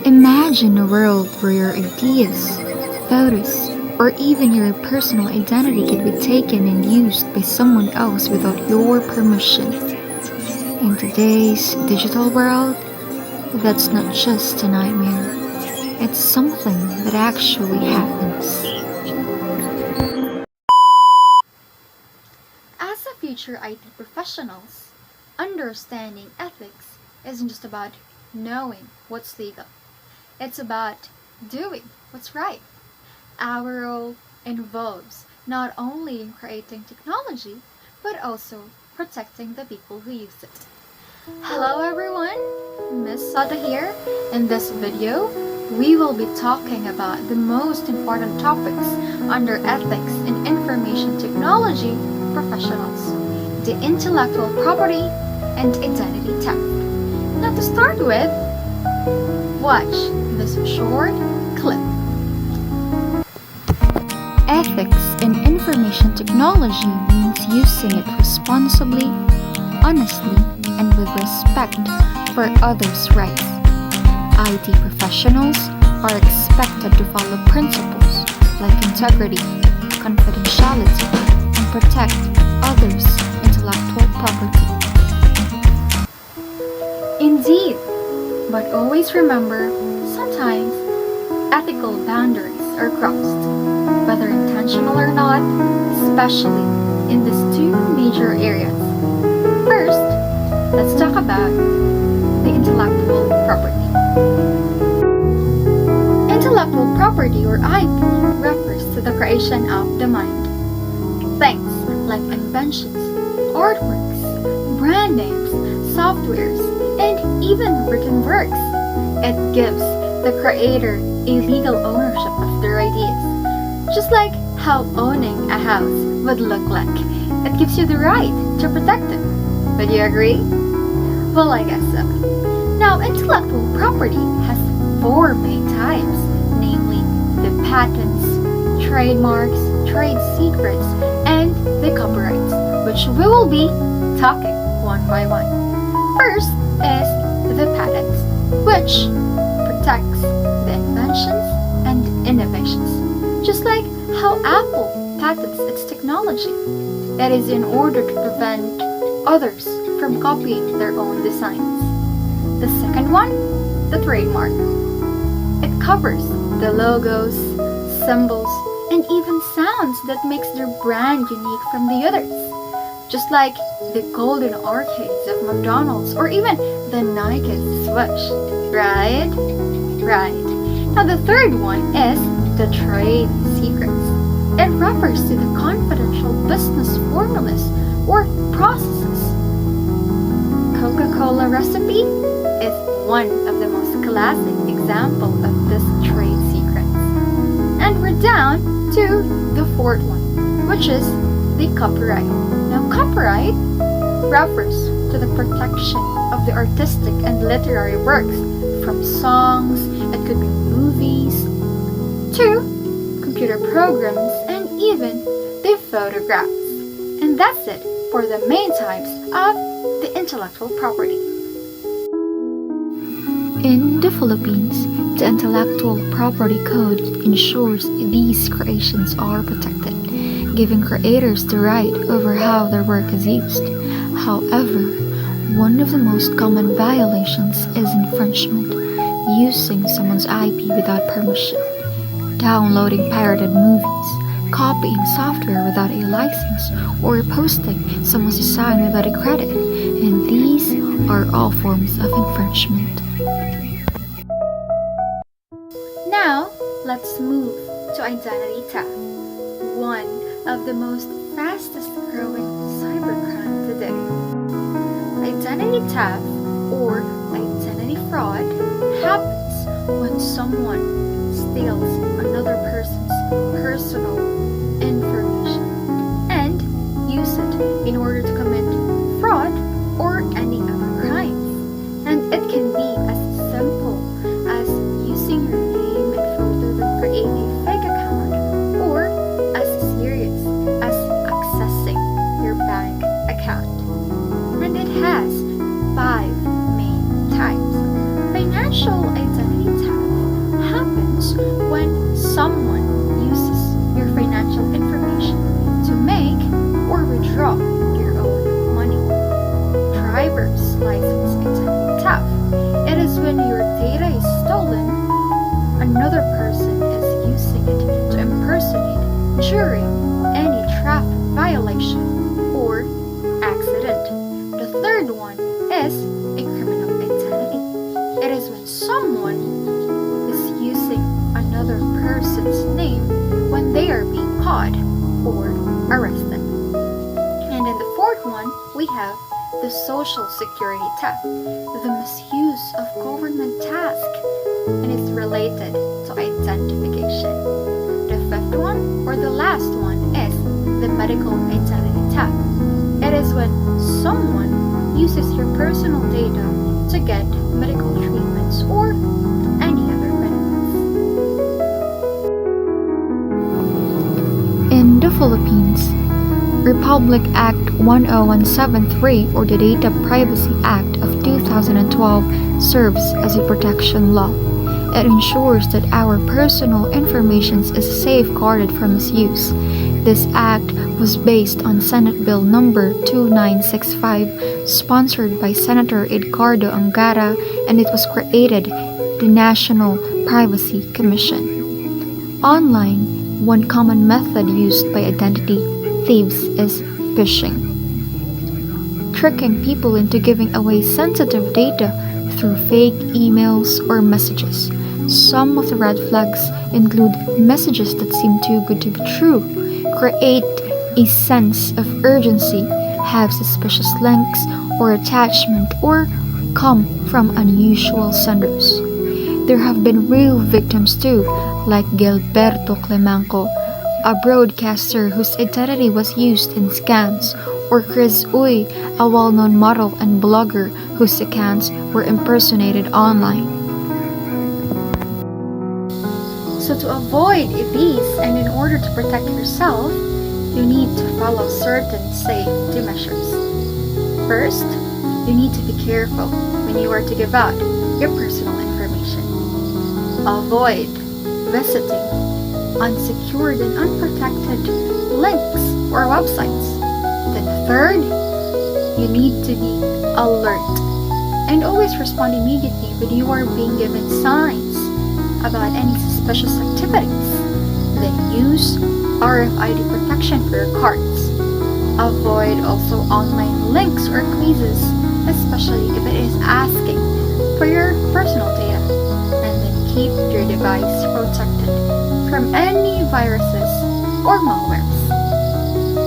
Imagine a world where your ideas, photos, or even your personal identity can be taken and used by someone else without your permission. In today's digital world, that's not just a nightmare, it's something that actually happens. As a future IT professionals, understanding ethics isn't just about knowing what's legal. It's about doing what's right. Our role involves not only in creating technology, but also protecting the people who use it. Hello everyone, Miss Sata here. In this video, we will be talking about the most important topics under ethics in information technology professionals, the intellectual property and identity theft. Now to start with, watch this short clip. Ethics in information technology means using it responsibly, honestly, and with respect for others' rights. IT professionals are expected to follow principles like integrity, confidentiality, and protect others' intellectual property. Indeed, but always remember, sometimes ethical boundaries are crossed, whether intentional or not, especially in these two major areas. First, let's talk about the intellectual property. Intellectual property or IP refers to the creation of the mind. Things like inventions, artworks, brand names, softwares, and even written works. It gives the creator a legal ownership of their ideas. Just like how owning a house would look like. It gives you the right to protect it. Would you agree? Well, I guess so. Now, intellectual property has four main types, namely the patents, trademarks, trade secrets, and the copyrights, which we will be talking one by one. First is the patents, which protects the inventions and innovations, just like how Apple patents its technology. That is in order to prevent others from copying their own designs. The second one, the trademark. It covers the logos, symbols, and even sounds that makes their brand unique from the others. Just like the golden arcades of McDonald's or even the Nike swoosh. Right? Right. Now the third one is the trade secrets. It refers to the confidential business formulas or processes. Coca-Cola recipe is one of the most classic examples of this trade secrets. And we're down to the fourth one, which is the copyright. Now, copyright refers to the protection of the artistic and literary works from songs, it could be movies, to computer programs, and even the photographs. And that's it for the main types of the intellectual property. In the Philippines, the Intellectual Property Code ensures these creations are protected, giving creators the right over how their work is used. However, one of the most common violations is infringement, using someone's IP without permission, downloading pirated movies, copying software without a license, or posting someone's design without a credit, and these are all forms of infringement. Now, let's move to identity theft, one of the most fastest growing cybercrime today. Identity theft or identity fraud happens when someone steals another person's personal information and use it in order to commit fraud or any other crimes. And it can be as simple as using your name and photo to create a fake account, or as serious as accessing your bank account. And it has five main types. Financial identity theft data is stolen, another person is using it to impersonate during any traffic violation or accident. The third one is a criminal identity. It is when someone is using another person's name when they are being caught or arrested. And in the fourth one, we have the social security theft, the misuse of government tasks, and it's related to identification. The fifth one, or the last one, is the medical identity theft. It is when someone uses your personal data to get medical treatments or any other benefits. In the Philippines, Republic Act 10173 or the Data Privacy Act of 2012 serves as a protection law. It ensures that our personal information is safeguarded from misuse. This act was based on Senate Bill number 2965, sponsored by Senator Edgardo Angara, and it was created the National Privacy Commission. Online, one common method used by identity thieves is phishing, tricking people into giving away sensitive data through fake emails or messages. Some of the red flags include messages that seem too good to be true, create a sense of urgency, have suspicious links or attachment, or come from unusual senders. There have been real victims too, like Gilberto Clemanco, a broadcaster whose identity was used in scams, or Chris Uy, a well-known model and blogger whose accounts were impersonated online. So to avoid these and in order to protect yourself, you need to follow certain safety measures. First, you need to be careful when you are to give out your personal information. Avoid visiting unsecured and unprotected links or websites. Then third, you need to be alert and always respond immediately when you are being given signs about any suspicious activities. Then use RFID protection for your cards. Avoid also online links or quizzes, especially if it is asking for your personal data. And then keep your device protected from any viruses or malwares.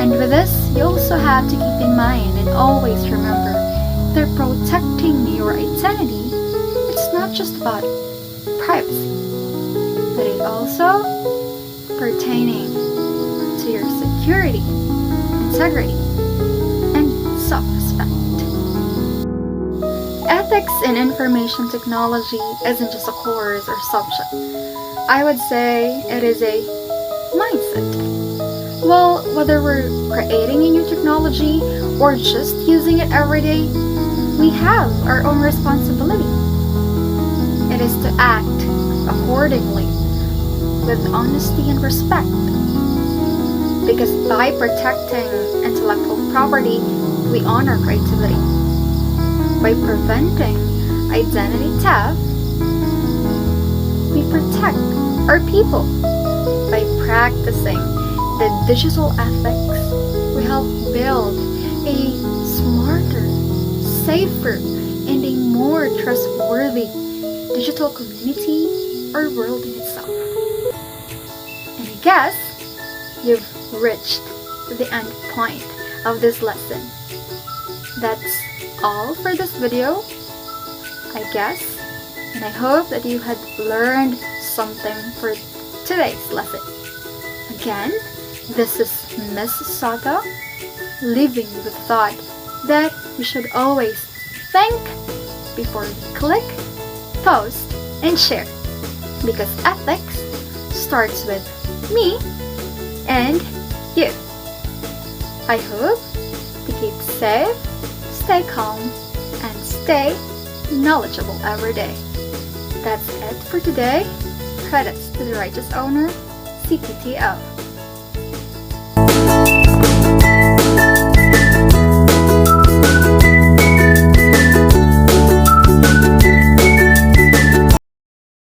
And with this, you also have to keep in mind and always remember that protecting your identity, it's not just about privacy, but it also pertaining to your security, integrity, and self-respect. Ethics in information technology isn't just a course or subject. I would say it is a mindset. Well, whether we're creating a new technology or just using it every day, we have our own responsibility. It is to act accordingly with honesty and respect. Because by protecting intellectual property, we honor creativity. By preventing identity theft, we protect our people. By practicing the digital ethics, we help build a smarter, safer, and a more trustworthy digital community or world in itself. And I guess you've reached the end point of this lesson. That's all for this video, I guess, and I hope that you had learned something for today's lesson. Again, this is Miss Soto, leaving you with the thought that we should always think before we click, post, and share, because ethics starts with me and you. I hope to keep safe, stay calm, and stay knowledgeable every day. That's it for today. Credits to the righteous owner, CTTO.